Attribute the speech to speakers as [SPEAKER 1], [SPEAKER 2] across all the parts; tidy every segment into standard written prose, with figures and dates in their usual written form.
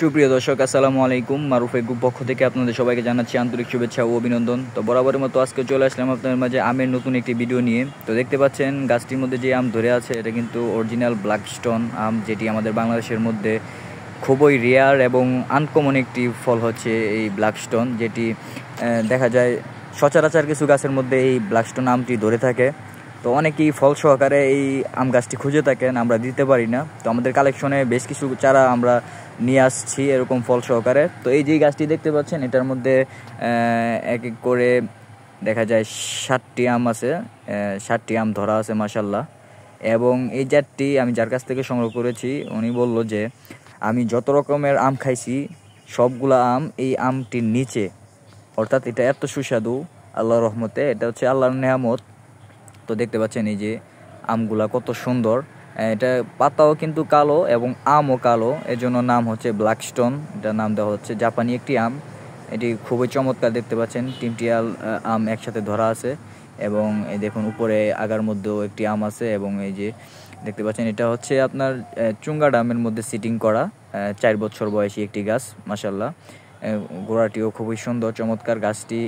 [SPEAKER 1] সুপ্রিয় দর্শক, আসসালামু আলাইকুম। মারুফ গ্রুপ পক্ষ থেকে আপনাদের সবাইকে জানাচ্ছি আন্তরিক শুভেচ্ছা ও অভিনন্দন। তো বরাবরের মতো আজকে চলে আসলাম আপনাদের মাঝে আমের নতুন একটি ভিডিও নিয়ে। তো দেখতে পাচ্ছেন গাছটির মধ্যে যে আম ধরে আছে এটা কিন্তু অরিজিনাল ব্ল্যাকস্টোন আম, যেটি আমাদের বাংলাদেশের মধ্যে খুবই রেয়ার এবং আনকমন একটি ফল হচ্ছে এই ব্ল্যাকস্টোন, যেটি দেখা যায় সচরাচর কিছু গাছের মধ্যে এই ব্ল্যাকস্টোন আমটি ধরে থাকে। তো অনেকেই ফল সহকারে এই আম গাছটি খুঁজে থাকেন, আমরা দিতে পারি না। তো আমাদের কালেকশনে বেশ কিছু চারা আমরা নিয়ে আসছি এরকম ফল সহকারে। তো এই যে গাছটি দেখতে পাচ্ছেন এটার মধ্যে এক এক করে দেখা যায় 60টি আম আছে, 60টি আম ধরা আছে মাশাল্লাহ। এবং এই জাতটি আমি যার কাছ থেকে সংগ্রহ করেছি উনি বলল যে আমি যত রকমের আম খাইছি সবগুলা আম এই আমটির নিচে, অর্থাৎ এটা এত সুস্বাদু আল্লাহর রহমতে, এটা হচ্ছে আল্লাহর নেয়ামত। তো দেখতে পাচ্ছেন এই যে আমগুলা কত সুন্দর, এটা পাতাও কিন্তু কালো এবং আমও কালো, এজন্য নাম হচ্ছে ব্ল্যাকস্টোন। এটা নাম দেওয়া হচ্ছে, জাপানি একটি আম। এটি খুবই চমৎকার, দেখতে পাচ্ছেন তিনটি আম একসাথে ধরা আছে। এবং এই দেখুন উপরে আগার মধ্যেও একটি আম আছে। এবং এই যে দেখতে পাচ্ছেন এটা হচ্ছে আপনার চুঙ্গা ডামের মধ্যে সিটিং করা 4 বছর বয়সী একটি গাছ মাশাল্লাহ। গোড়াটিও খুবই সুন্দর চমৎকার, গাছটি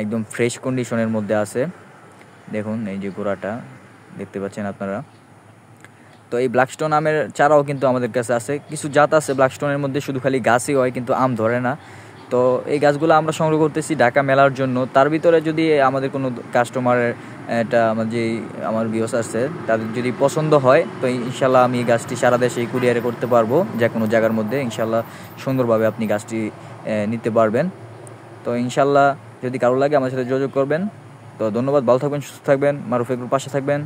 [SPEAKER 1] একদম ফ্রেশ কন্ডিশনের মধ্যে আছে। দেখুন এই যে গোড়াটা দেখতে পাচ্ছেন আপনারা। তো এই ব্ল্যাকস্টোন আমের চারাও কিন্তু আমাদের কাছে আছে, কিছু জাত আছে ব্ল্যাকস্টোনের মধ্যে শুধু খালি গাছই হয় কিন্তু আম ধরে না। তো এই গাছগুলো আমরা সংগ্রহ করতেছি ঢাকা মেলার জন্য। তার ভিতরে যদি আমাদের কোনো কাস্টমারের, এটা আমার ভিউয়ার্স আছে, তাদের যদি পছন্দ হয় তো ইনশাল্লাহ আমি এই গাছটি সারা দেশে কুরিয়ারে করতে পারবো, যে কোনো জায়গার মধ্যে ইনশাল্লাহ সুন্দরভাবে আপনি গাছটি নিতে পারবেন। তো ইনশাল্লাহ যদি কারো লাগে আমার সাথে যোগাযোগ করবেন। তো ধন্যবাদ, ভালো থাকবেন, সুস্থ থাকবেন, মারুফ গ্রুপ পাশে থাকবেন।